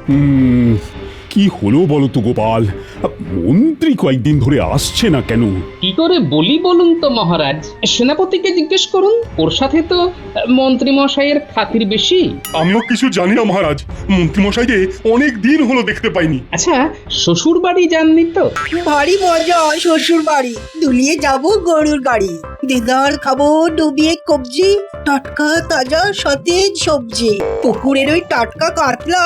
কি হলো বলো তো গোপাল, মন্ত্রী কয়েকদিন ধরে আসছে না কেন? কি করে বলি বলুন তো মহারাজ, সেনাপতিকে জিজ্ঞেস করুন, ওর সাথে তো মন্ত্রী মশাইয়ের খাতির বেশি। আমিও কিছু জানি না মহারাজ, মন্ত্রীমশাইকে অনেক দিন হলো দেখতে পাইনি। আচ্ছা, শ্বশুর বাড়ি যাননি তো? ভারী মজা শ্বশুর বাড়ি, দুলিয়ে যাব গরুর গাড়ি, দিদার খাবো ডুবিয়ে কবজি, টাটকা তাজা সতেজ সবজি, পুকুরের ওই টাটকা কাতলা,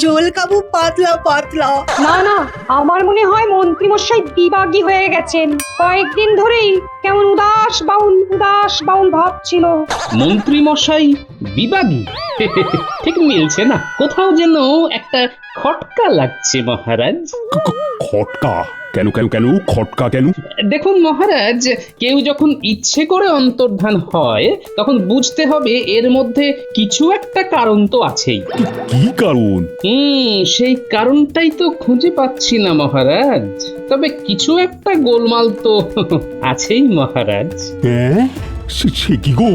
ঝোল খাবো পাতলা পাতলা। না না, আমার মনে হয় মন্ত্রীমশাই বিবাগী হয়ে গেছেন। কয়েকদিন ধরেই কেমন উদাস বাউল ভাব ছিল। মন্ত্রী মশাই বিবাগী? ঠিক মিলছে না, কোথাও যেন একটা খটকা লাগছে মহারাজ। খটকা কেন কেন কেন খটকা কেন? দেখুন মহারাজ, কেউ যখন ইচ্ছে করে অন্তর্ধান হয় তখন বুঝতে হবে এর মধ্যে কিছু একটা কারণ তো আছেই। কি কারণ? সেই কারণটাই তো খুঁজে পাচ্ছি না মহারাজ, তবে কিছু একটা গোলমাল তো আছেই মহারাজ। হ্যাঁ, সে কি গো,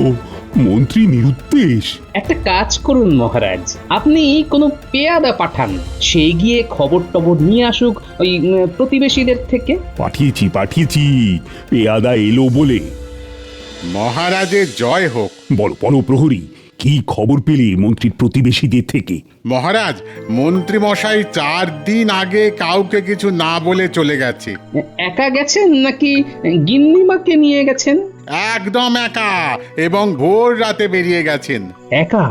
মন্ত্রী নিরুদ্দেশ? একটা কাজ করুন মহারাজ, আপনি কোনো পেয়াদা পাঠান, সে গিয়ে খবর টবর নিয়ে আসুক ওই প্রতিবেশীদের থেকে। পাঠিয়েছি, পেয়াদা এলো বলে। মহারাজের জয় হোক। বলো বলো প্রহরী, কি খবর পেলে মন্ত্রীর প্রতিবেশীদের থেকে? মহারাজ, মন্ত্রী মশাই 4 দিন আগে কাউকে কিছু না বলে চলে গেছে। একা গেছেন নাকি গিন্নিমাকে নিয়ে গেছেন? একদম একা, এবং ভোর রাতে বেরিয়ে গেছেন। একা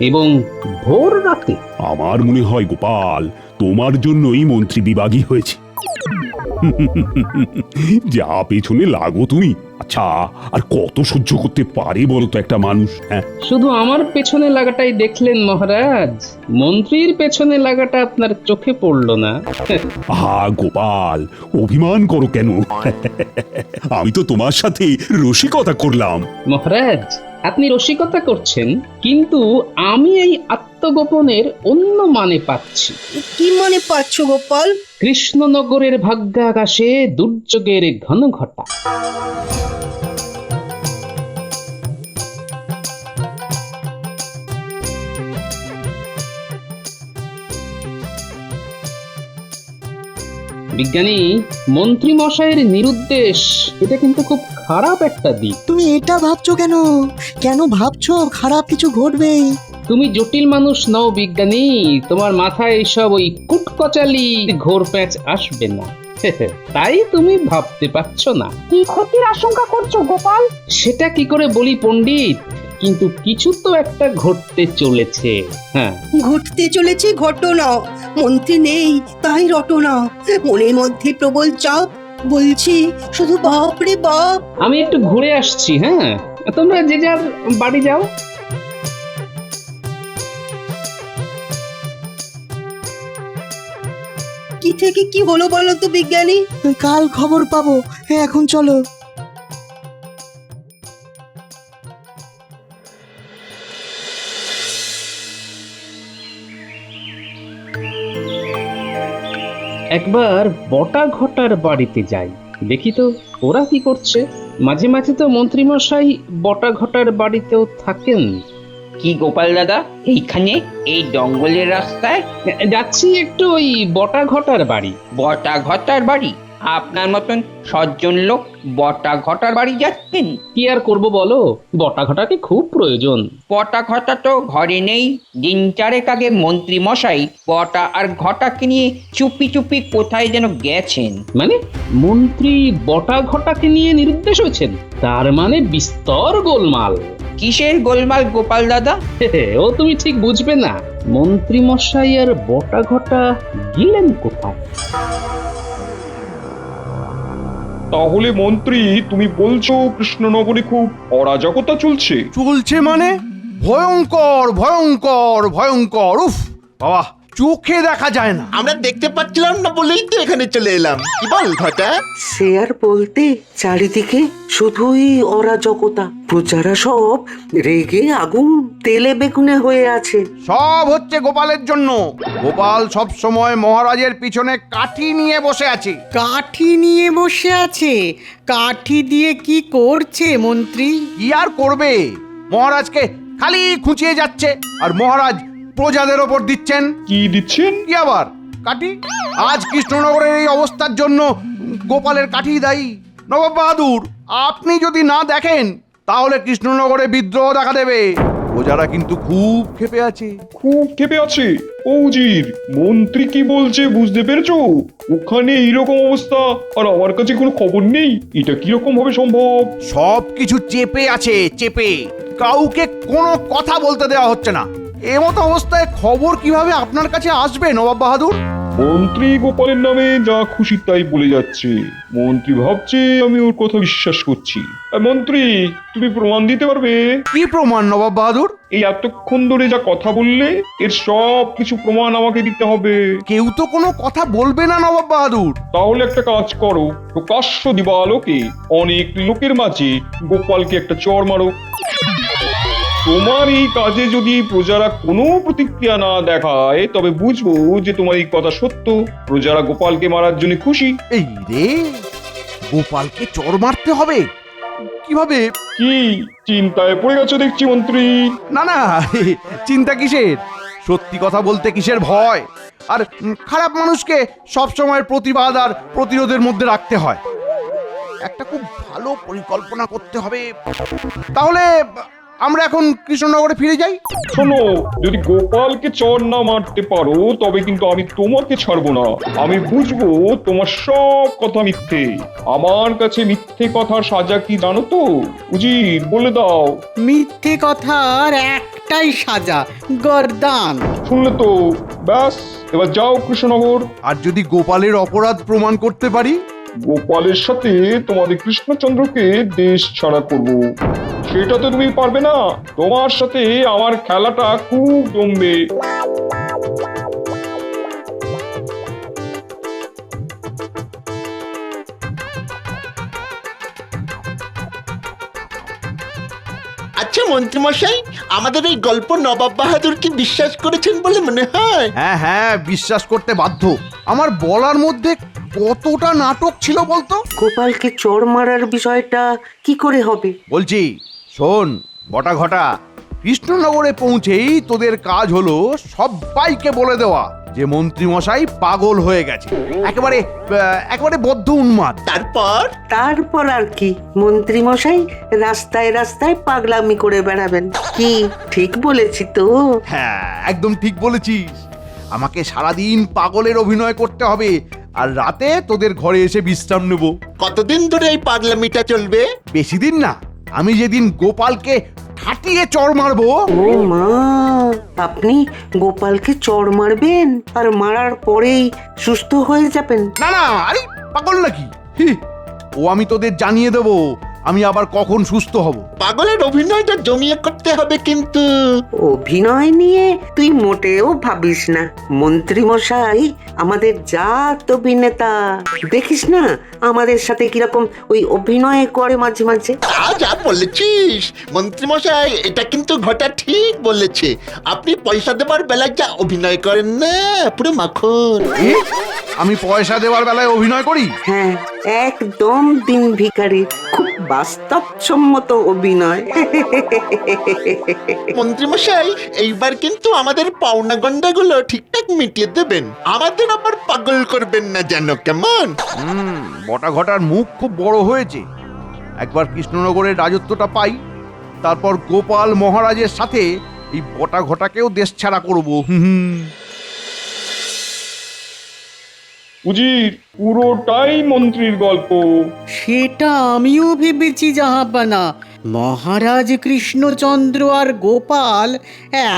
এবং ভোর রাতে? আমার মনে হয় গোপাল, তোমার জন্যই মন্ত্রী বিবাগী হয়েছে। যা পেছনে লাগো তুমি। আচ্ছা, আর কত সহ্য করতে পারে বলো তো একটা মানুষ? হ্যাঁ, শুধু আমার পেছনে লাগাটাই দেখলেন মহারাজ, মন্ত্রীর পেছনে লাগাটা আপনার চোখে পড়লো না? আহা গোপাল, অভিমান করো কেন? আমি তো তোমার সাথে রসিকতা করলাম। মহারাজ, আপনি রসিকতা করছেন, কিন্তু আমি এই আত্মগোপনের অন্য মানে পাচ্ছি। কি মনে পাচ্ছ গোপাল? কৃষ্ণনগরের ভাগ্যাকাশে দুর্যোগের ঘন ঘটা। বিজ্ঞানী, মন্ত্রী মশাইয়ের নিরুদ্দেশ, এটা কিন্তু খুব খারাপ একটা দিক। তুমি এটা ভাবছো কেন? কেন ভাবছো খারাপ কিছু ঘটবেই? তুমি জটিল মানুষ নও বিজ্ঞানী, তোমার মাথায় এইসব ওই কুটকচালি ঘোর প্যাঁচ আসবে না। তাই তুমি ভাবতে পারছো না। কি ক্ষতির আশঙ্কা করছো গোপাল? সেটা কি করে বলি পণ্ডিত, কিন্তু কিছু তো একটা ঘটতে চলেছে। হ্যাঁ, ঘটতে চলেছে ঘটনা, মন্ত্রী নেই তাই রটনা, মনের মধ্যে প্রবল চাপ, বলছি শুধু বাপ রে বাপ। আমি একটু ঘুরে আসছি, হ্যাঁ, তোমরা যে যার বাড়ি যাও। কি থেকে কি হলো বলো তো বিজ্ঞানী? কাল খবর পাবো, এখন চলো। একবার বটা ঘটার বাড়িতে যাই, দেখি তো ওরা কি করছে। মাঝে মাঝে তো মন্ত্রীমশাই বটা ঘটার বাড়িতেও থাকেন। কি গোপাল দাদা, এইখানে এই জঙ্গলের রাস্তায়? যাচ্ছি একটু ওই বটা ঘটার বাড়ি। বটা ঘটার বাড়ি? আপনার মতন সজ্জন লোক বটা ঘটার বাড়ি যাচ্ছেন? কি আর করব বলো, বটা ঘটাকে খুব প্রয়োজন। বটা ঘটা তো ঘরে নেই। দিন 4 আগে মন্ত্রী মশাই বটা আর ঘটাকে নিয়ে চুপি চুপি কোথায় যেন গেছেন। মানে মন্ত্রী বটা ঘটাকে নিয়ে নিরুদ্দেশ হয়েছেন? তার মানে বিস্তর গোলমাল। কিসের গোলমাল গোপাল দাদা? ও তুমি ঠিক বুঝবে না। মন্ত্রী মশাই আর বটা ঘটা গেলেন কোথায়? তাহলে মন্ত্রী, তুমি বলছো কৃষ্ণনগরে খুব অরাজকতা চলছে? চলছে মানে ভয়ঙ্কর ভয়ঙ্কর ভয়ঙ্কর। উফ বাবা, চোখে দেখা যায় না। আমরা দেখতে পাচ্ছিলাম না বলেই তো এখানে চলে এলাম। কি বল ঘটা? সে আর বলতে, চারিদিকে শুধুই অরাজকতা, প্রজারা সব রেগে আগুন তেলে বেগুনে হয়ে আছে। সব হচ্ছে গোপালের জন্য। গোপাল সব সময় মহারাজের পিছনে কাঠি নিয়ে বসে আছে। কাঠি নিয়ে বসে আছে? কাঠি দিয়ে কি করছে মন্ত্রী? কি আর করবে, মহারাজকে খালি খুঁচিয়ে যাচ্ছে, আর মহারাজ প্রজাদের ওপর দিচ্ছেন। কি দিচ্ছেন? কি আবার কাঠি? আজ কৃষ্ণনগরের এই অবস্থার জন্য গোপালের কাঠি দায়ী। নবাব বাহাদুর, আপনি যদি না দেখেন তাহলে কৃষ্ণনগরে বিদ্রোহ দেখা দেবে। প্রজারা কিন্তু খুব ক্ষেপে আছে। খুব ক্ষেপে আছে? ও উজির, মন্ত্রী কি বলছে বুঝতে পেরেছো? ওখানে এইরকম অবস্থা আর আমার কাছে কোনো খবর নেই, এটা কিরকম ভাবে সম্ভব? সব কিছু চেপে আছে, চেপে। কাউকে কোনো কথা বলতে দেওয়া হচ্ছে না। এমতো অবস্থায় খবর কিভাবে আপনার কাছে আসবে নবাব বাহাদুর? মন্ত্রী গোপালের নামে যা খুশি তাই বলে যাচ্ছে। মন্ত্রী ভাবছে আমি ওর কথা বিশ্বাস করছি। আর মন্ত্রী, তুমি প্রমাণ দিতে পারবে? কি প্রমাণ নবাব বাহাদুর? এই এতক্ষণ ধরে যা কথা বললে এর সব কিছু প্রমাণ আমাকে দিতে হবে। কেউ তো কোনো কথা বলবে না নবাব বাহাদুর। তাহলে একটা কাজ করো, প্রকাশ্য দিবালোকে অনেক লোকের মাঝে গোপালকে একটা চড় মারো। তোমার এই কাজে যদি প্রজারা কোনো প্রতিক্রিয়া না দেখায় তবে বুঝবো যে তোমার এই কথা সত্য। প্রজারা গোপালকে মারার জন্য খুশি। এই রে, গোপালকে চড় মারতে হবে কিভাবে? কি চিন্তায় পড়ে গেছো দেখছি মন্ত্রী? না না, চিন্তা কিসের? সত্যি কথা বলতে কিসের ভয়? আর খারাপ মানুষকে সবসময় প্রতিবাদ আর প্রতিরোধের মধ্যে রাখতে হয়। একটা খুব ভালো পরিকল্পনা করতে হবে। তাহলে আমরা এখন কৃষ্ণনগরে ফিরে যাই। শোনো, যদি গোপালকে চড় না মারতে পারো তবে কিন্তু আমি তোমাকে ছাড়বো না। আমি বুঝবো তোমার সব কথা মিথ্যে। আমার কাছে মিথ্যে কথার সাজা কি জানো তো? উজির, বলে দাও। মিথ্যে কথার একটাই সাজা, গর্দান। শুনলে তো? ব্যাস, এবার যাও কৃষ্ণনগর। আর যদি গোপালের অপরাধ প্রমাণ করতে পারি? গোপালের সাথে তোমাদের কৃষ্ণচন্দ্রকে দেশ ছাড়া করব। সেটা তো তুমি পারবে না। তোমার সাথে আমার খেলাটা খুব জমবে। আচ্ছা মন্ত্রীমশাই, আমাদের এই গল্প নবাব বাহাদুর কি বিশ্বাস করেছেন বলে মনে হয়? হ্যাঁ হ্যাঁ, বিশ্বাস করতে বাধ্য। আমার বলার মধ্যে কতটা নাটক ছিল বলতো? গোপালকে চড় মারার বিষয়টা কি করে হবে? বলছি, শোন বটা ঘটা, কৃষ্ণনগরে পৌঁছেই তোদের কাজ হলো সবাইকে বলে দেওয়া যে মন্ত্রী মশাই পাগল হয়ে গেছে, একেবারে বদ্ধ উন্মাদ। তারপর আর কি? মন্ত্রী মশাই রাস্তায় রাস্তায় পাগলামি করে বেড়াবেন। কি ঠিক বলেছি তো? হ্যাঁ, একদম ঠিক বলেছিস। আমাকে সারাদিন পাগলের অভিনয় করতে হবে আর রাতে তোদের ঘরে এসে বিশ্রাম নেব। কতদিন ধরে এই পাগলামিটা চলবে? বেশি দিন না। আমি যেদিন গোপালকে ঠাটিয়ে চড় মারবো। ও মা, আপনি গোপালকে চড় মারবেন আর মারার পরেই সুস্থ হয়ে যাবেন? না না, আরে পাগল নাকি? ও আমি তোদের জানিয়ে দেব আমি আবার কখন সুস্থ হব। পাগলের অভিনয়টা জমিয়ে করতে হবে কিন্তু। অভিনয় নিয়ে তুই মোটেও ভাবিস না। মন্ত্রী মশাই আমাদের জাত অভিনেতা, দেখিস না আমাদের সাথে কিরকম ওই অভিনয় করে মাঝে মাঝে। যা বলেছিস মন্ত্রীমশাই, এটা কিন্তু ঘটা ঠিক বলেছে। আপনি পয়সা দেবার বেলায় যা অভিনয় করেন না, পুরো মাখন। আমি পয়সা দেওয়ার বেলায় অভিনয় করি? হ্যাঁ, একদম দিন ভিখারি, খুব বাস্তবসম্মত অভিনয়। মন্ত্রীমশাই, এইবার কিন্তু আমাদের পাওনা গন্ডাগুলো ঠিকঠাক মিটিয়ে দেবেন। আমাদের আবার পাগল করবেন না যেন, কেমন? বটা ঘটার মুখ খুব বড় হয়েছে। একবার কৃষ্ণনগরের রাজত্বটা পাই, তারপর গোপাল মহারাজের সাথে এই বটা ঘটাকেও দেশ ছাড়া করবো। উজির, পুরোটাই মন্ত্রীর গল্প। সেটা আমিও ভেবেছি জাহাপানা। মহারাজ কৃষ্ণচন্দ্র আর গোপাল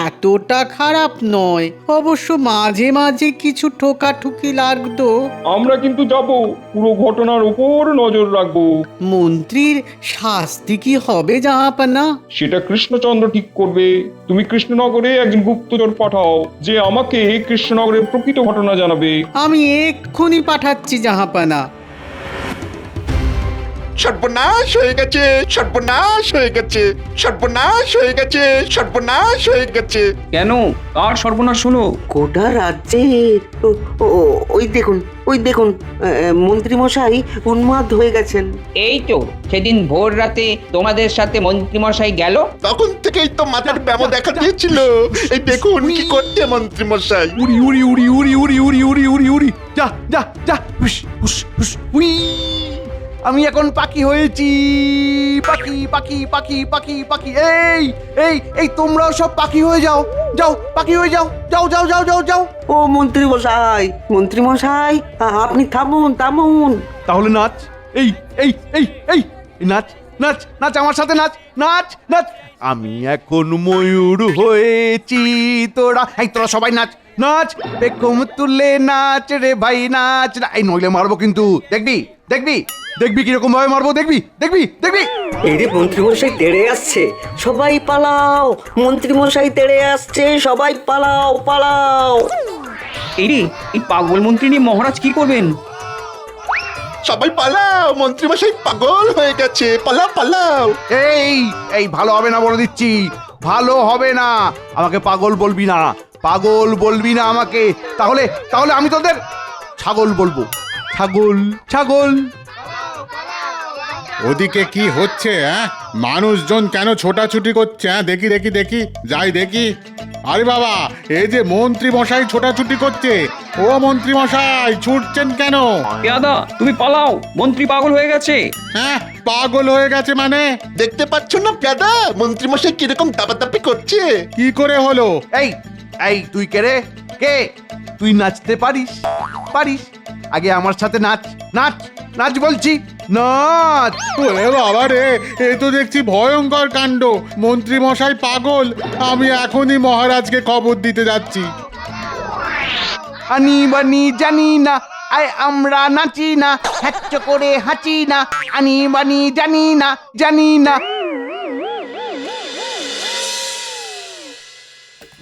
এতটা খারাপ নয়। অবশ্য মাঝে মাঝে কিছু ঠোকাঠুকি লাগতো। আমরা কিন্তু যাব, পুরো ঘটনার উপর নজর রাখবো। মন্ত্রীর শাস্তি কি হবে জাহাপানা? সেটা কৃষ্ণচন্দ্র ঠিক করবে। তুমি কৃষ্ণনগরে একজন গুপ্তচর পাঠাও যে আমাকে কৃষ্ণনগরের প্রকৃত ঘটনা জানাবে। আমি এক্ষুনি পাঠাচ্ছি জাহাপানা। সর্বনাশ হয়ে গেছে, সর্বনাশ হয়ে গেছে, সর্বনাশ হয়ে গেছে, সর্বনাশ হয়ে গেছে। কেন কার সর্বনাশ হলো? গোটা রাজ্যে ওই দেখুন, ওই দেখুন, মন্ত্রী মশাই উন্মাদ হয়ে গেছেন। এই তো সেদিন ভোর রাতে তোমাদের সাথে মন্ত্রীমশাই গেল। তখন থেকেই তো মাথার ব্যামো দেখা দিয়েছিল। এই দেখুন কি করছে মন্ত্রী মশাই। উড়ি উড়ি উড়ি উড়ি উড়ি উড়ি উড়ি উড়ি উড়ি যা যা যা হুস হুস হুস উই আমি এখন পাখি হয়েছি। পাখি পাখি পাখি পাখি পাখি এই এই এই তোমরাও সব পাখি হয়ে যাও, যাও পাখি হয়ে যাও, যাও যাও যাও যাও যাও। ও মন্ত্রী মশাই, মন্ত্রী মশাই, আপনি থামুন থামুন। তাহলে নাচ, এই এই এই এই নাচ নাচ নাচ আমার সাথে নাচ নাচ নাচ। আমি এখন ময়ূর হয়েছি, তোরা সবাই নাচ নাচ, পেখম তুলে নাচ রে ভাই নাচ না। এই নইলে মারবো কিন্তু, দেখবি দেখবি দেখবি কিরকম ভাবে মারবো, দেখবি দেখবি দেখবি। এই রে মন্ত্রী মশাই তেড়ে আসছে, সবাই পালাও, মন্ত্রী মশাই তেড়ে আসছে, সবাই পালাও পালাও। এই রে, এই পাগল মন্ত্রী নিয়ে মহারাজ কি করবেন? সবাই পালাও, মন্ত্রী মশাই পাগল হয়ে গেছে, পালাও পালাও। এই এই ভালো হবে না বলে দিচ্ছি, ভালো হবে না। আমাকে পাগল বলবি না, পাগল বলবি না আমাকে। তাহলে তাহলে আমি তোদের ছাগল বলবো, ছাগল ছাগল। ওদিকে কি হচ্ছে? মানুষজন কেন ছোটাছুটি করছে? দেখি দেখি দেখি, যাই দেখি। আরে বাবা, এই যে মন্ত্রী মশাই ছোটাছুটি করছে। ও মন্ত্রী মশাই, ছুটছেন কেন? দাদা তুমি পালাও, মন্ত্রী পাগল হয়ে গেছে। হ্যাঁ, পাগল হয়ে গেছে মানে? দেখতে পাচ্ছ না পেদা, মন্ত্রী মশাই কিরকম দাপাদাপি করছে। কি করে হলো? এই এই তুই কে রে? কে তুই? নাচতে পারিস? পারিস? আগে আমার সাথে নাচ নাচ নাচ বলছি, নাচ। ওরে বাবা রে, এ তো দেখছি ভয়ঙ্কর কাণ্ড। মন্ত্রী মশাই পাগল। আমি এখনই মহারাজকে খবর দিতে যাচ্ছি। আনি বানি জানি না, আয় আমরা নাচি না, হ্যাচ্চ করে হাঁচি না, আনি বানি জানি না, জানি না।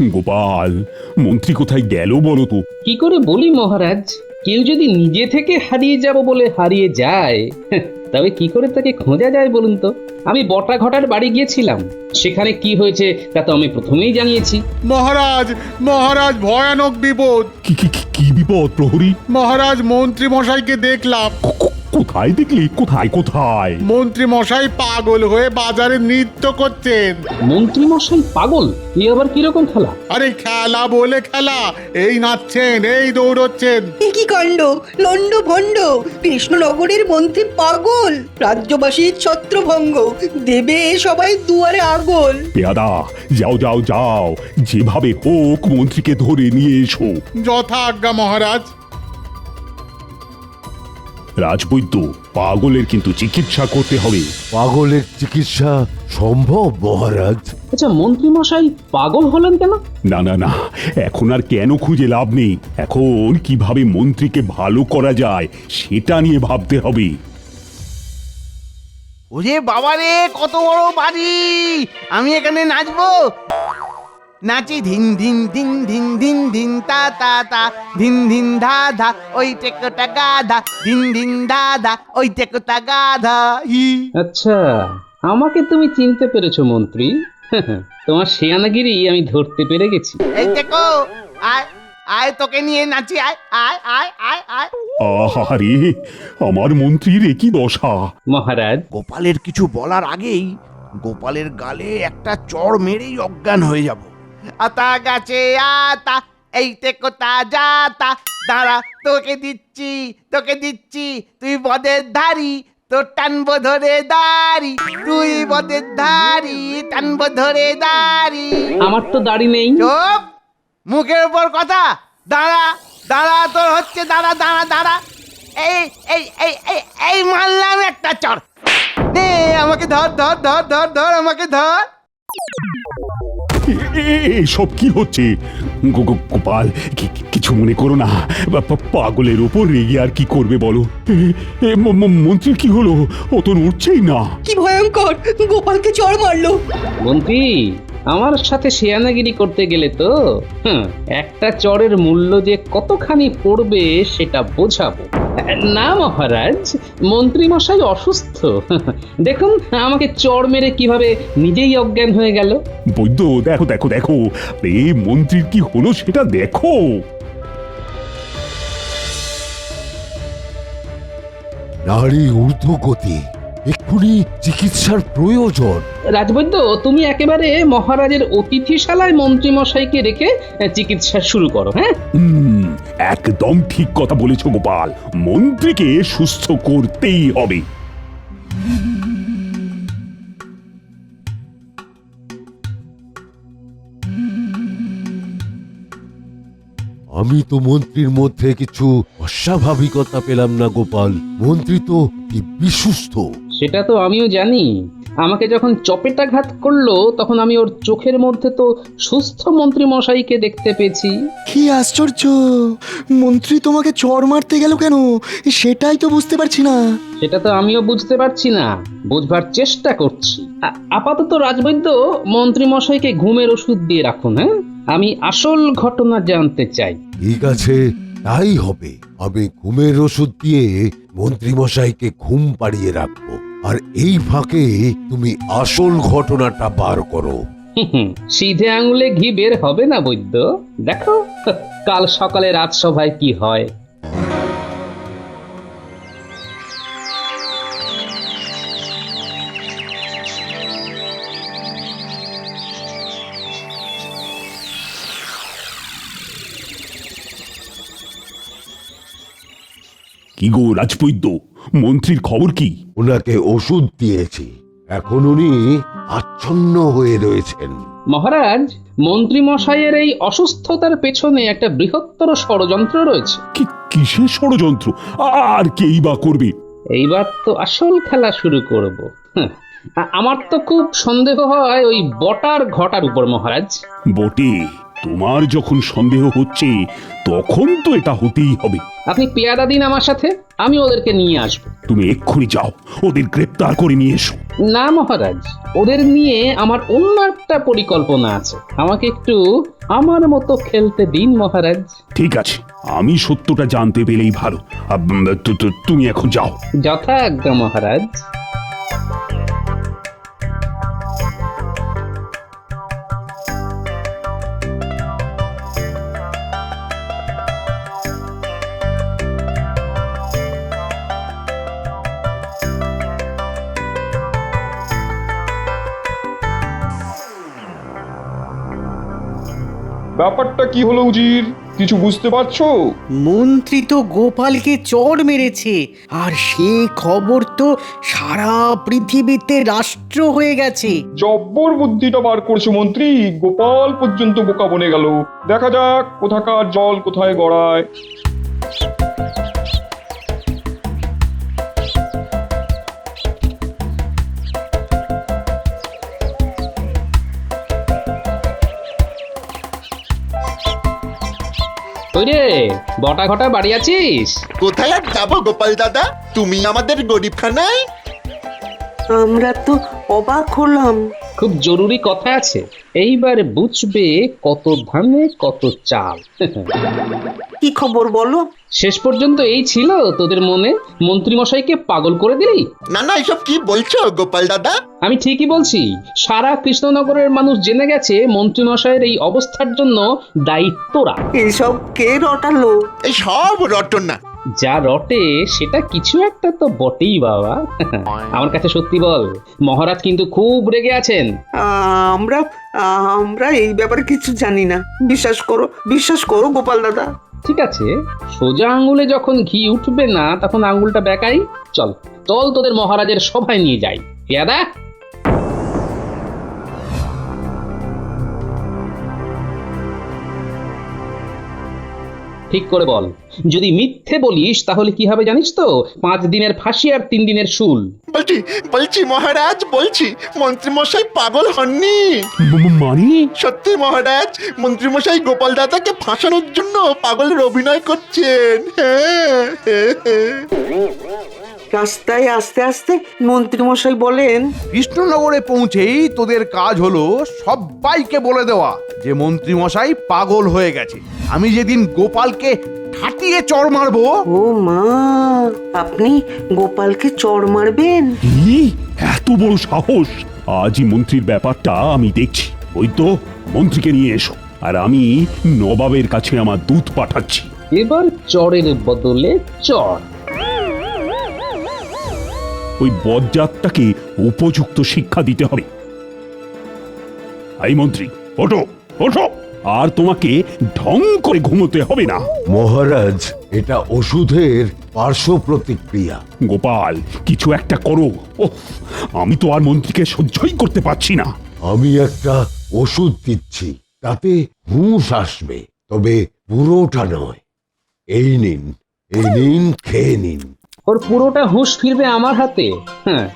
গোপাল, মন্ত্রী কোথায় গেল বলো তো? কি করে বলি মহারাজ, কেউ যদি নিজে থেকে হারিয়ে যাব বলে হারিয়ে যায়, তবে কি করে তাকে খোঁজা যায় বলুন তো? আমি বটা ঘটার বাড়ি গিয়েছিলাম, সেখানে কি হয়েছে তা তো আমি প্রথমেই জানিয়েছি। মহারাজ, মহারাজ, ভয়ানক বিপদ। কি কি কি- কি বিপদ প্রহরী? মহারাজ, মন্ত্রী মশাইকে দেখলাম। কোথায় দেখলি? কোথায় কোথায়? মন্ত্রী মশাই পাগল হয়ে বাজারে নৃত্য করছেন। মন্ত্রী মশাই পাগল? এ আবার কিরকম খেলা? আরে খেলা বলে খেলা, এই নাচছেন, এই দৌড়চ্ছেন। এ কি কাণ্ড! লন্ড ভণ্ড কৃষ্ণনগরের মন্ত্রী পাগল, রাজ্যবাসীর ছত্রভঙ্গ, দেবে সবাই দুয়ারে আগল। পেয়াদা, যাও যাও যাও, যেভাবে হোক মন্ত্রীকে ধরে নিয়ে এসো। যথা আজ্ঞা মহারাজ। রাজবৈদ্য, পাগলের কিন্তু চিকিৎসা করতে হবে। পাগলের চিকিৎসা সম্ভব মহারাজ? আচ্ছা, মন্ত্রী মশাই পাগল হলেন কেন? না না না, এখন আর কেন খুঁজে লাভ নেই। এখন কিভাবে মন্ত্রীকে ভালো করা যায় সেটা নিয়ে ভাবতে হবে। ওরে বাবা রে, কত বড় বাড়ি! আমি এখানে নাচবো, নাচি ধিন ধিন ধিন ধিন ধিন ধিন তা তা তা, ধিন ধিন ধা ধা, ওই টেকোটা গাধা, ধিন ধিন ধা ধা, ওই টেকোটা গাধা। হি আচ্ছা, আমাকে তুমি চিনতে পেরেছো মন্ত্রী? তোমার শেয়ানাগিরি আমি ধরতে পেরে গেছি। এই দেখো, আয় আয়, তোকে নিয়ে নাচি, আয় আয় আয় আয় আয়। আহারে, আমার মন্ত্রীর একই দশা। মহারাজ, গোপালের কিছু বলার আগেই গোপালের গালে একটা চড় মেরেই অজ্ঞান হয়ে যাব। আতা গাছে আতা, এইতে কোথা যাতা, দাঁড়া তোকে দিচ্ছি, তোকে দিচ্ছি, তুই বদের ধারি, তোর টানবো ধরে দাড়ি, তুই বদের ধারি, টানবো ধরে দাড়ি। আমার তো দাড়ি নেই। চুপ, মুখের উপর কথা। দাঁড়া দাঁড়া, তোর হচ্ছে দাঁড়া দাঁড়া দাঁড়া। এই এই এই এই এই মারলাম একটা চড়। নে আমাকে ধর ধর ধর ধর ধর, আমাকে ধর। এসব কি হচ্ছে? গোপাল, কিছু মনে করো না। পাগলের ওপর রেগে আর কি করবে বলো? মন্ত্রীর কি হলো? ও তো নড়ছেই না। কি ভয়ঙ্কর! গোপালকে চড় মারলো। মন্ত্রী, আমার সাথে শেয়ানাগিরি করতে গেলে তো একটা চড়ের মূল্য যে কতখানি পড়বে সেটা বোঝাবো। না মহারাজ, মন্ত্রী মশাই অসুস্থ। দেখুন আমাকে চড় মেরে কিভাবে নিজেই অজ্ঞান হয়ে গেল। বৈদ্য দেখো দেখো দেখো, এই মন্ত্রীর কি হলো সেটা দেখো। নারী ঊর্ধ্বগতি, এক্ষুনি চিকিৎসার প্রয়োজন। রাজবৈদ্য, তুমি একেবারে মহারাজের অতিথিশালায় মন্ত্রী মশাইকে রেখে চিকিৎসা শুরু করো। হ্যাঁ, একদম ঠিক কথা বলেছো গোপাল, মন্ত্রীকে সুস্থ করতেই হবে। আমি তো মন্ত্রীর মধ্যে কিছু অস্বাভাবিকতা পেলাম না গোপাল। মন্ত্রী তো দিব্যি সুস্থ। সেটা তো আমিও জানি। আমাকে যখন চপেটাঘাত করলো তখন আমি ওর চোখের মধ্যে তো সুস্থ মন্ত্রী মশাইকে দেখতে পেয়েছি। কি আশ্চর্য, মন্ত্রী তোমাকে চড় মারতে গেল কেন সেটাই তো বুঝতে পারছি না। সেটা তো আমিও বুঝতে পারছি না, বুঝবার চেষ্টা করছি। আপাতত রাজবৈদ্য, মন্ত্রী মশাইকে ঘুমের ওষুধ দিয়ে রাখুন। হ্যাঁ, আমি আসল ঘটনা জানতে চাই। ঠিক আছে, তাই হবে। আমি ঘুমের ওষুধ দিয়ে মন্ত্রী মশাইকে ঘুম পাড়িয়ে রাখবো, আর এই ফাঁকে তুমি আসল ঘটনাটা বার করো। সিধে আঙুলে ঘি বের হবে না বৈদ্য, দেখো কাল সকালে রাজসভায় কি হয়। কি গো রাজবৈদ্য, মন্ত্রীর খবর কি? ওনাকে ওষুধ দিয়েছি, এখন উনি আচ্ছন্ন হয়ে রয়েছেন। মহারাজ, মন্ত্রী মশাইয়ের এই অসুস্থতার পেছনে একটা বৃহত্তর ষড়যন্ত্র রয়েছে। কিসের ষড়যন্ত্র? আর কেই বা করবে? এইবার তো আসল খেলা শুরু করব। আমার তো খুব সন্দেহ হয় ওই বটার ঘটার উপর মহারাজ। বটে, তোমার যখন সন্দেহ হচ্ছে তখন তো এটা হতেই হবে। আপনি পেয়াদা দিন আমার সাথে, আমি ওদেরকে নিয়ে আসব। তুমি এক্ষুনি যাও, ওদের গ্রেপ্তার করে নিয়ে এসো। না মহারাজ, ওদের নিয়ে আমার অন্য একটা পরিকল্পনা আছে। আমাকে একটু আমার মতো খেলতে দিন মহারাজ। ঠিক আছে, আমি সত্যটা জানতে পেলেই ভালো। তুমি এখন যাও। যথাজ্ঞা মহারাজ। ব্যাপারটা কি হলো উজির, কিছু বুঝতে পারছো? মন্ত্রী তো গোপালকে চড় মেরেছে, আর সে খবর তো সারা পৃথিবীতে রাষ্ট্র হয়ে গেছে। জব্বর বুদ্ধিটা বার করছে মন্ত্রী, গোপাল পর্যন্ত বোকা বনে গেল। দেখা যাক কোথাকার জল কোথায় গড়ায়। ওই রে, বটা ঘটা বাড়ি আছিস? কোথায় আর যাবো গোপাল দাদা, তুমি আমাদের গরিবখানায়। আমরা তো অবাক হলাম। খুব জরুরি কথা আছে, এইবার বুঝবে কত ধানে কত চাল। কি খবর বলো? শেষ পর্যন্ত এই ছিল তোদের মনে? মন্ত্রী মশাইকে পাগল করে দিলি? না না, এসব কি বলছো গোপাল দাদা? আমি ঠিকই বলছি। সারা কৃষ্ণনগরের মানুষ জেনে গেছে মন্ত্রী মশাইয়ের এই অবস্থার জন্য দায়িত্বরা। এইসব কে রটালো? এই সব রটনা। যা রটে সেটা কিছু একটা তো বটেই বাবা। আমার কাছে সত্যি বল, মহারাজ কিন্তু খুব রেগে আছেন। আমরা আমরা এই ব্যাপারে কিছু জানি না। বিশ্বাস করো গোপাল দাদা। ঠিক আছে, সোজা আঙ্গুলে যখন ঘি উঠবে না তখন আঙ্গুলটা বেঁকাই। চল চল, তোদের মহারাজের সভায় নিয়ে যাই। পেয়াদা, ঠিক করে বল, যদি মিথ্যে বলিস তাহলে কি হবে জানিস তো? 5 দিনের ফাঁসি আর 3 দিনের শুল। বলছি মহারাজ, বলছি মন্ত্রীমশাই পাগল হননি। মানে? সত্যি মহারাজ, মন্ত্রীমশাই গোপাল দাদাকে ফাঁসানোর জন্য পাগলের অভিনয় করছেন। রাস্তায় আস্তে আস্তে মন্ত্রীমশাই বলেন, কৃষ্ণনগরে পৌঁছেই তোদের কাজ হলো সবাইকে বলে দেওয়া যে মন্ত্রী মশাই পাগল হয়ে গেছে। আমি যেদিন গোপালকে ঠাটিয়ে চড় মারবো। ও মা, আপনি গোপালকে চড় মারবেন? কি এত বড় সাহস! আজই মন্ত্রীর ব্যাপারটা আমি দেখছি। ওই তো মন্ত্রীকে নিয়ে এসো, আর আমি নবাবের কাছে আমার দূত পাঠাচ্ছি। এবার চরের বদলে চর। ওই বজ্জাতটাকে উপযুক্ত শিক্ষা দিতে হবে। এই মন্ত্রী, ওঠো ওঠো, আর তোমাকে ঢং করে ঘুমোতে হবে না। মহারাজ, এটা ওষুধের পার্শ্ব প্রতিক্রিয়া। গোপাল, কিছু একটা করো। ওহ, আমি তো আর মন্ত্রীকে সহ্যই করতে পারছি না। আমি একটা ওষুধ দিচ্ছি, তাতে হুঁশ আসবে, তবে পুরোটা নয়। এই নিন, খেয়ে নিন। ওর পুরোটা হুঁশ ফিরবে আমার হাতে। হ্যাঁ।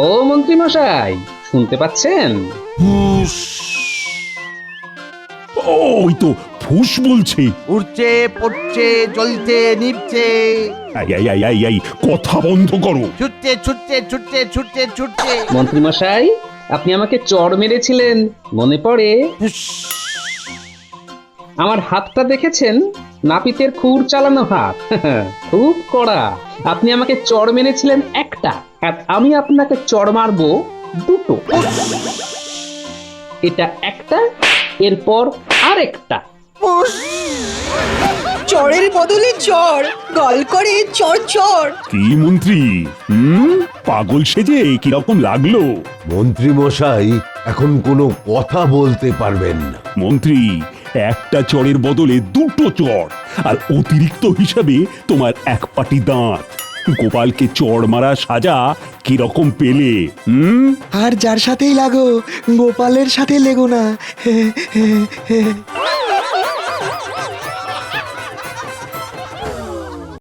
ও মন্ত্রী মশাই, শুনতে পাচ্ছেন? ওই তো ফুস বলছে। উড়ছে, পড়ছে, জ্বলছে, নিভছে, এই, কথা বন্ধ করো। ছুটছে, ছুটছে, ছুটছে, ছুটছে, ছুটছে। মন্ত্রী মশাই, আপনি আমাকে চড় মেরেছিলেন, মনে পড়ে? আমার হাতটা দেখেছেন? নাপিতের খুর চালানো হাত। খুব কড়া। আপনি আমাকে চড় মেরেছিলেন একটা, আর আমি আপনাকে চড় মারবো দুটো। এটা একটা, এরপর আরেকটা। চরের বদলে চর, গল করে চর চর। কি মন্ত্রী, পাগল সেজে কিরকম লাগলো? মন্ত্রী মশাই এখন কোনো কথা বলতে পারবেন না। মন্ত্রী, একটা চড়ের বদলে দুটো চড়, আর অতিরিক্ত হিসাবে তোমার এক পাটি দাঁত। গোপালকে চড় মারা সাজা কিরকম পেলে? আর যার সাথেই লাগো, গোপালের সাথে লেগো না।